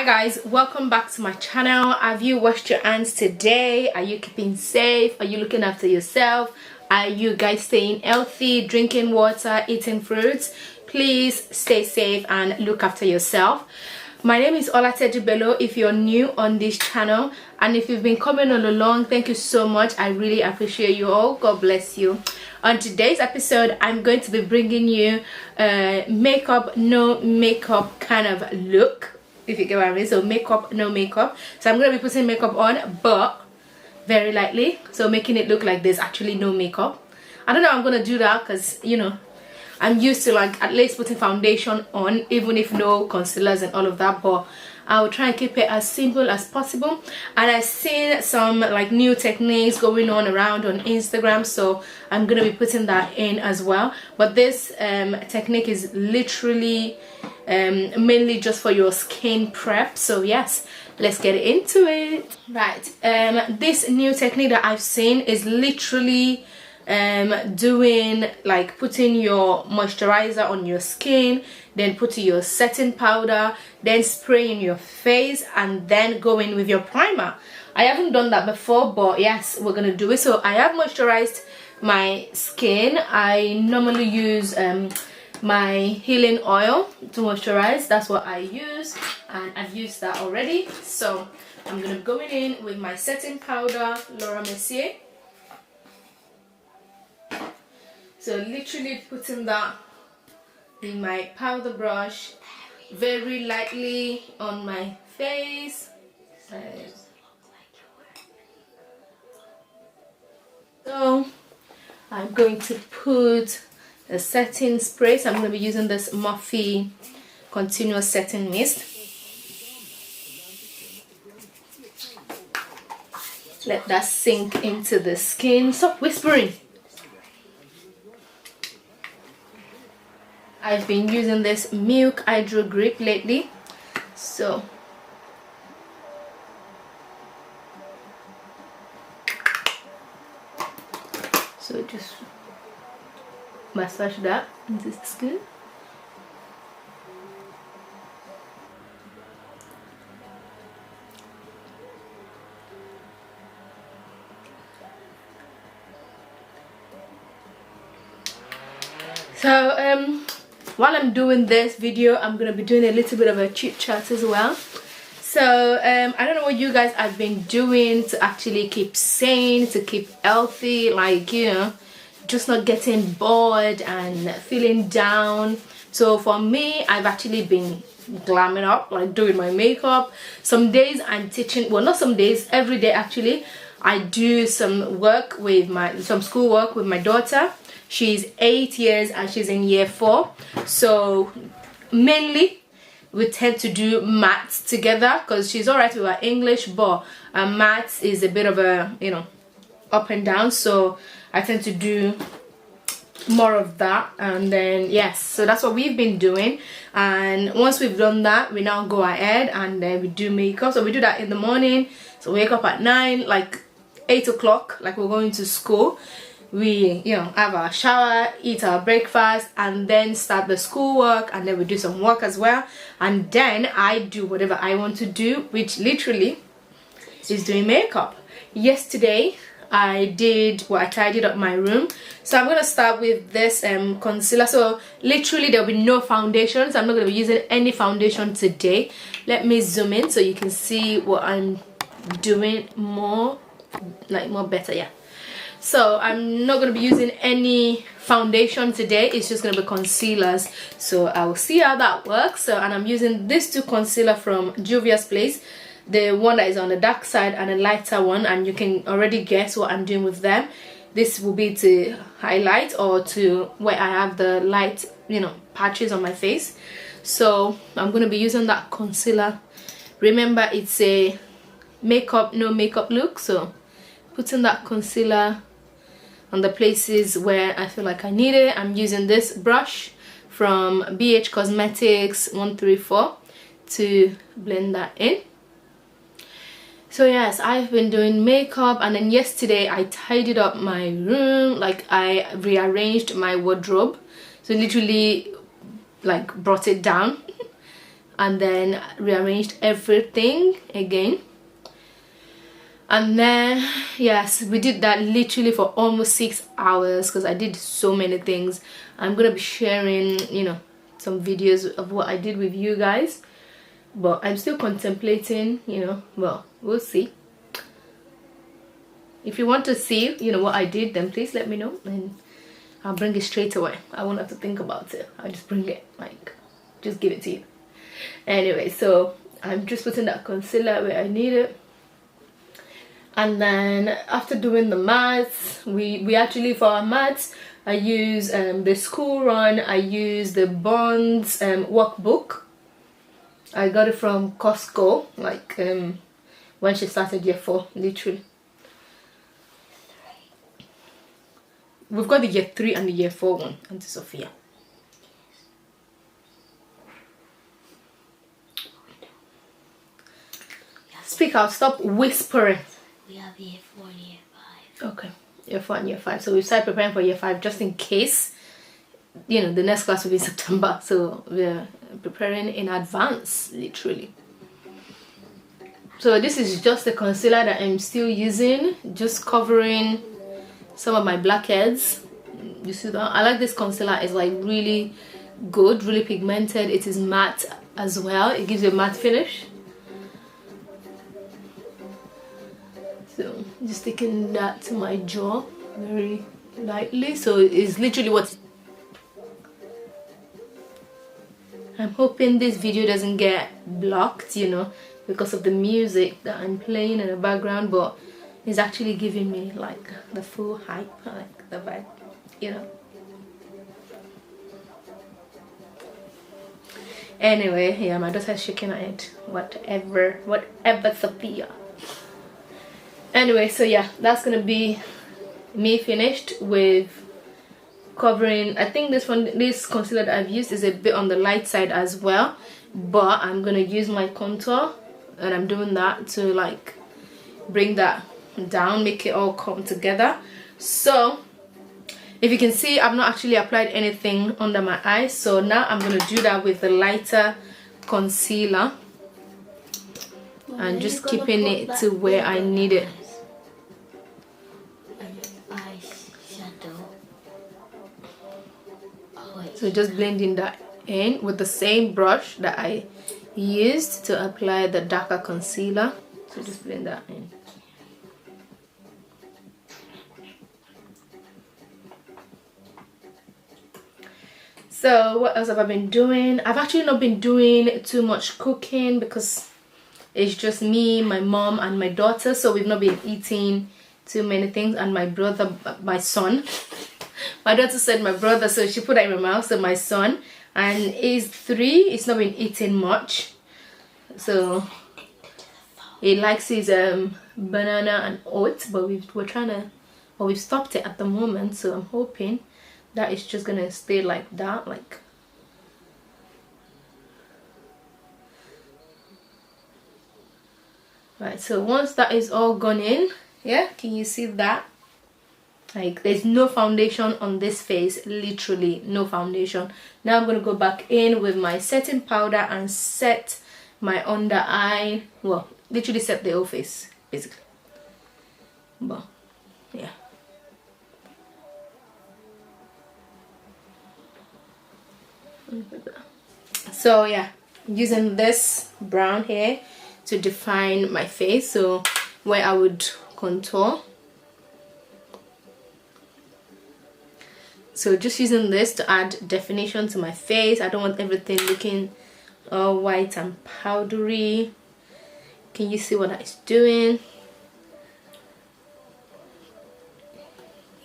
Hi guys, welcome back to my channel. Have you washed your hands today? Are you keeping safe? Are you looking after yourself? Are you guys staying healthy, drinking water, eating fruits? Please stay safe and look after yourself. My name is Olateju Bello if you're new on this channel, and if you've been coming all along, thank you so much. I really appreciate you all. God bless you. On today's episode, I'm going to be bringing you a makeup, no makeup kind of look, if you get what I mean. So makeup, no makeup. So I'm going to be putting makeup on, but very lightly, so making it look like there's actually no makeup. I don't know how I'm going to do that because, you know, I'm used to like at least putting foundation on, even if no concealers and all of that, but I will try and keep it as simple as possible. And I've seen some like new techniques going on around on Instagram, so I'm gonna be putting that in as well. But this technique is literally mainly just for your skin prep, so yes, let's get into it. Right, this new technique that I've seen is literally doing like putting your moisturizer on your skin, then putting your setting powder, then spraying your face, and then going with your primer. I haven't done that before, but yes, we're gonna do it. So I have moisturized my skin. I normally use my healing oil to moisturize. That's what I use, and I've used that already. So I'm gonna go in with my setting powder, Laura Mercier. So literally putting that in my powder brush very lightly on my face. So I'm going to put a setting spray. So I'm going to be using this Morphe continuous setting mist. Let that sink into the skin. Stop whispering. I've been using this Milk Hydro Grip lately, so just massage that into the skin. So while I'm doing this video, I'm gonna be doing a little bit of a chit chat as well. So I don't know what you guys have been doing to actually keep sane, to keep healthy, like, you know, just not getting bored and feeling down. So for me, I've actually been glamming up, like doing my makeup. Some days I'm teaching, well, not some days, every day actually I do some work with some school work with my daughter. She's 8 years and she's in year 4. So mainly we tend to do maths together because she's alright with her English, but maths is a bit of a, you know, up and down. So I tend to do more of that, and then yes, so that's what we've been doing. And once we've done that, we now go ahead and then we do makeup. So we do that in the morning. So we wake up at 9, like 8 o'clock, like we're going to school. We, you know, have our shower, eat our breakfast, and then start the schoolwork, and then we do some work as well, and then I do whatever I want to do, which literally is doing makeup. Yesterday I tidied up my room. So I'm gonna start with this concealer. So literally there'll be no foundations. I'm not gonna be using any foundation today. Let me zoom in so you can see what I'm doing more better. Yeah, so I'm not going to be using any foundation today. It's just going to be concealers. So I will see how that works. So, and I'm using these two concealer from Juvia's Place, the one that is on the dark side and a lighter one, and you can already guess what I'm doing with them. This will be to highlight or to where I have the light, you know, patches on my face. So I'm going to be using that concealer. Remember, it's a makeup, no makeup look. So putting that concealer on the places where I feel like I need it. I'm using this brush from BH Cosmetics 134 to blend that in. So yes, I've been doing makeup, and then yesterday I tidied up my room, like I rearranged my wardrobe. So literally like brought it down and then rearranged everything again. And then yes, we did that literally for almost 6 hours because I did so many things. I'm gonna be sharing, you know, some videos of what I did with you guys, but I'm still contemplating, you know. Well, we'll see. If you want to see, you know, what I did, then please let me know and I'll bring it straight away. I won't have to think about it. I'll just bring it, like, just give it to you. Anyway, so I'm just putting that concealer where I need it. And then after doing the mattes, we actually, for our mattes, I use the School Run. I use the Bonds workbook. I got it from Costco, like when she started year 4, literally. We've got the year 3 and the year 4 one, Auntie Sophia. Speak out, stop whispering. We have year 4 and year 5. Okay, year 4 and year 5. So we started preparing for year 5 just in case, you know, the next class will be in September. So we're preparing in advance, literally. So this is just the concealer that I'm still using, just covering some of my blackheads. You see that? I like this concealer. It's like really good, really pigmented. It is matte as well. It gives you a matte finish. So just taking that to my jaw very lightly. So it's literally what I'm hoping this video doesn't get blocked, you know, because of the music that I'm playing in the background, but it's actually giving me like the full hype, like the vibe, you know. Anyway, yeah, my daughter's shaking her head. Whatever, Sophia. Anyway, so yeah, that's gonna be me finished with covering. I think this concealer that I've used is a bit on the light side as well, but I'm gonna use my contour, and I'm doing that to like bring that down, make it all come together. So if you can see, I've not actually applied anything under my eyes, so now I'm gonna do that with the lighter concealer and just keeping it to where I need it. So just blending that in with the same brush that I used to apply the darker concealer. So just blend that in. So what else have I been doing? I've actually not been doing too much cooking because it's just me, my mom and my daughter, so we've not been eating too many things. And my brother, my son, my daughter said my brother, so she put that in my mouth. So my son, and he's 3, he's not been eating much, so he likes his banana and oats, but we're trying to, well, we've stopped it at the moment, so I'm hoping that it's just gonna stay like that, like right. So once that is all gone in, yeah, can you see that? Like there's no foundation on this face, literally no foundation. Now I'm gonna go back in with my setting powder and set my under eye, well, literally set the whole face basically, but yeah. So yeah, using this brown here to define my face, so where I would contour. So just using this to add definition to my face. I don't want everything looking all white and powdery. Can you see what it's doing?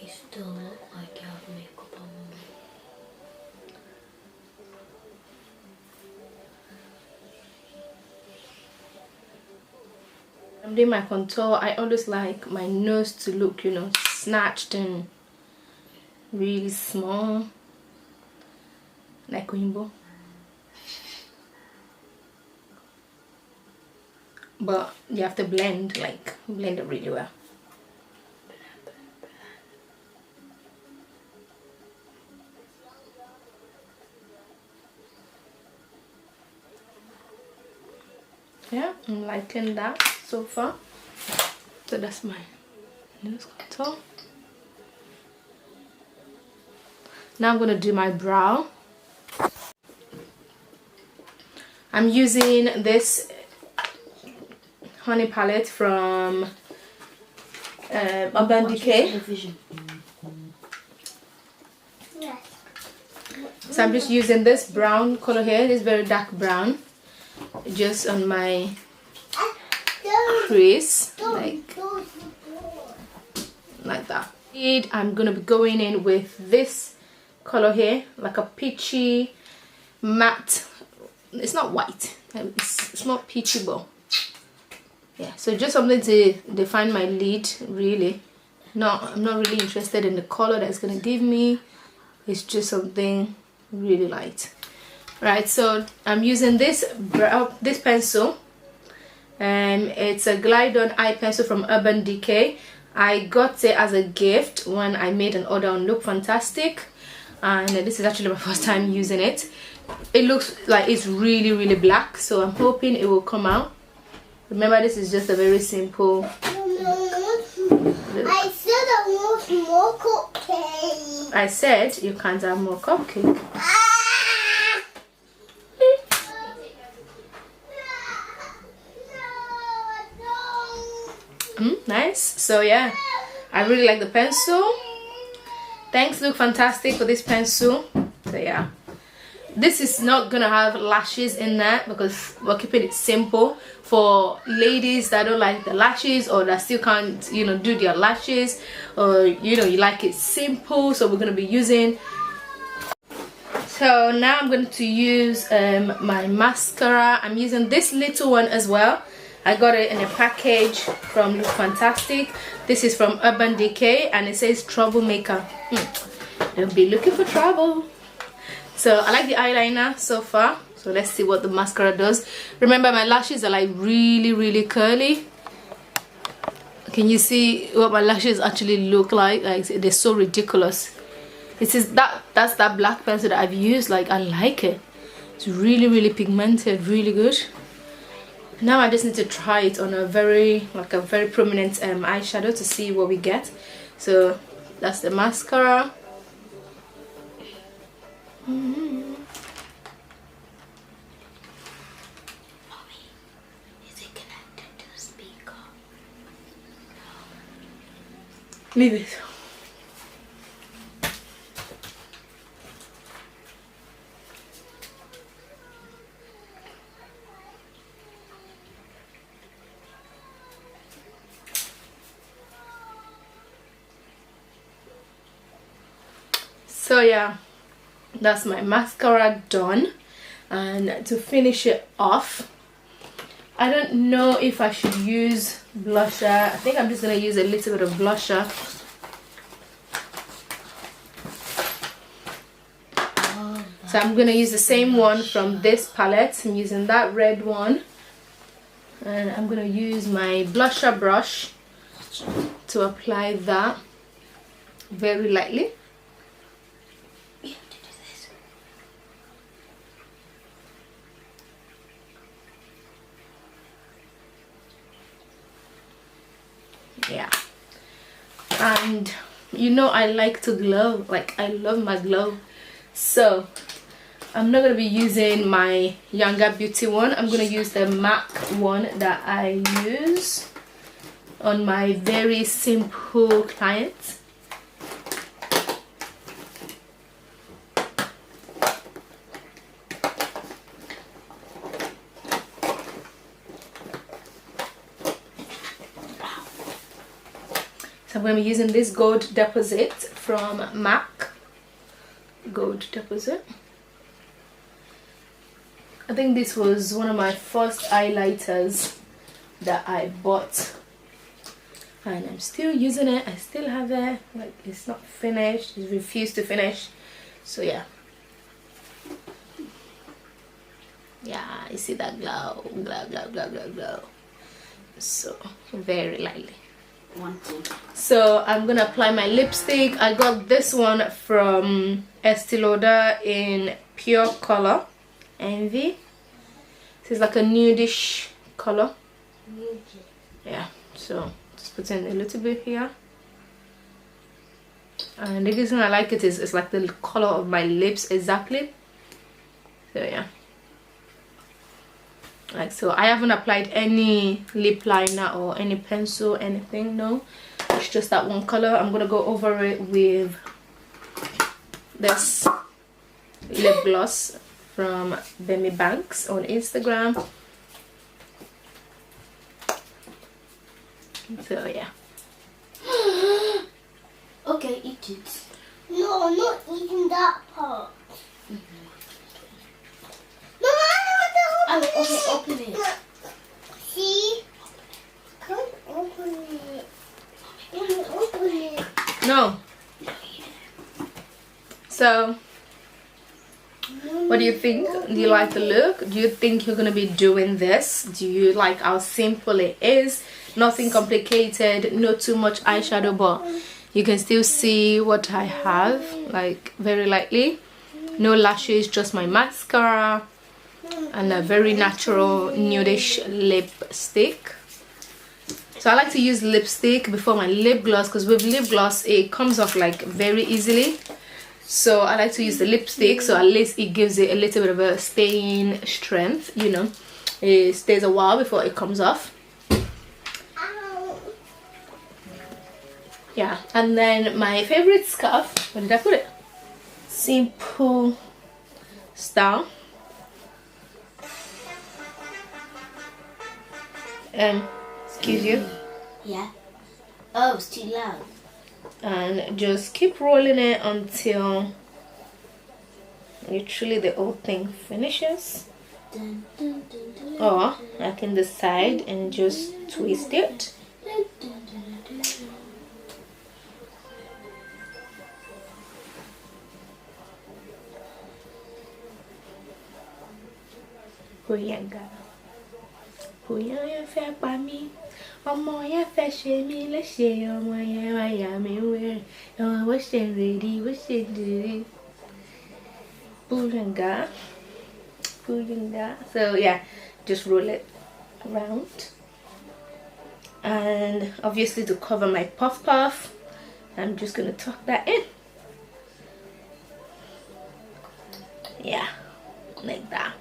You still look like you have makeup on. I'm doing my contour. I always like my nose to look, you know, snatched and really small, like Wimbo. But you have to blend, like blend it really well. Yeah, I'm liking that so far. So that's my nose contour. Now I'm gonna do my brow. I'm using this honey palette from Urban Decay. So I'm just using this brown color here, this very dark brown, just on my crease, like that. I'm gonna be going in with this color here, like a peachy matte. It's not white, it's more peachy, but yeah, so just something to define my lid. Really, I'm not really interested in the color that's gonna give me. It's just something really light. Right, so I'm using this pencil, and it's a glide on eye pencil from Urban Decay. I got it as a gift when I made an order on Look Fantastic, and this is actually my first time using it. It looks like it's really black, so I'm hoping it will come out. Remember, this is just a very simple look. I said I want more cupcake. I said you can't have more cupcake. Nice. So yeah, I really like the pencil. Thanks Look Fantastic for this pencil. So yeah, this is not gonna have lashes in there because we're keeping it simple for ladies that don't like the lashes, or that still can't, you know, do their lashes, or you know, you like it simple. So we're gonna be using. So now I'm going to use my mascara. I'm using this little one as well. I got it in a package from Look Fantastic. This is from Urban Decay, and it says Troublemaker. Don't be looking for trouble. So I like the eyeliner so far. So let's see what the mascara does. Remember, my lashes are like really curly. Can you see what my lashes actually look like? Like, they're so ridiculous. It is that's that black pencil that I've used. Like, I like it. It's really pigmented, really good. Now I just need to try it on a very prominent eyeshadow to see what we get. So that's the mascara. Mommy, is it connected to the speaker? Leave it. So yeah, that's my mascara done. And to finish it off, I don't know if I should use blusher. I think I'm just gonna use a little bit of blusher. So I'm gonna use the same one from this palette. I'm using that red one, and I'm gonna use my blusher brush to apply that very lightly. Yeah, and you know I like to glow. Like, I love my glow. So I'm not going to be using my Younger Beauty one. I'm going to use the MAC one that I use on my very simple clients. So I'm going to be using this Gold Deposit from MAC. Gold Deposit. I think this was one of my first highlighters that I bought, and I'm still using it. I still have it. Like, it's not finished. It's refused to finish. So yeah. Yeah, you see that glow, glow. So very lightly. So I'm gonna apply my lipstick. I got this one from Estee Lauder in Pure Color Envy. This is like a nudish color. Yeah, so just put in a little bit here. And the reason I like it is it's like the color of my lips exactly. So yeah, like so. I haven't applied any lip liner or any pencil, anything. No, it's just that one color. I'm gonna go over it with this lip gloss from Bemi Banks on Instagram. So yeah. Okay, eat it. No, I'm not eating that part. No, I don't want to open it. Okay, open it. See? Can't open it. Open it. No. So, what do you think? Do you like the look? Do you think you're gonna be doing this? Do you like how simple it is? Nothing complicated, not too much eyeshadow, but you can still see what I have, like very lightly. No lashes, just my mascara and a very natural nudish lipstick. So I like to use lipstick before my lip gloss, because with lip gloss it comes off like very easily. So I like to use the lipstick, so at least it gives it a little bit of a staying strength, you know. It stays a while before it comes off. Yeah, and then my favorite scarf, where did I put it? Simple style. Excuse you. Yeah. Oh, it's too loud. And just keep rolling it until literally the whole thing finishes. Dun, dun, dun, dun, Or I can decide and just twist it. dun, dun, dun, dun, dun. Bóyá yẹn fẹ́ pa mí, ọmọ yẹn fẹ́ ṣe mí léṣe, ọmọ yẹn wá yà mí wẹ̀rẹ̀, ọmọ bó ṣe ń rèdí, bó ṣe ń dìrí. Booyanga. So yeah, just roll it around. And obviously to cover my puff, I'm just gonna tuck that in. Yeah, like that.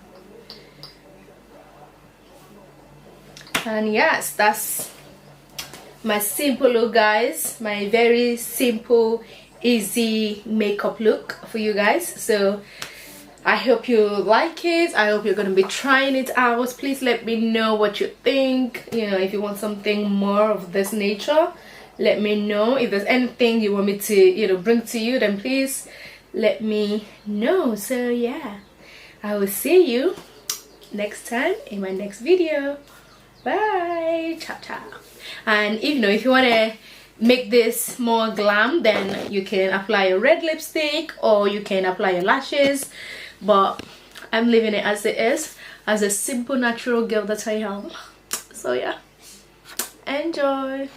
And yes, that's my simple look, guys. My very simple, easy makeup look for you guys. So I hope you like it. I hope you're gonna be trying it out. Please let me know what you think. You know, if you want something more of this nature, let me know. If there's anything you want me to, you know, bring to you, then please let me know. So yeah, I will see you next time in my next video. Bye. Ciao, ciao. And you know, if you want to make this more glam, then you can apply a red lipstick or you can apply your lashes, but I'm leaving it as it is, as a simple natural girl that I am. So yeah, enjoy.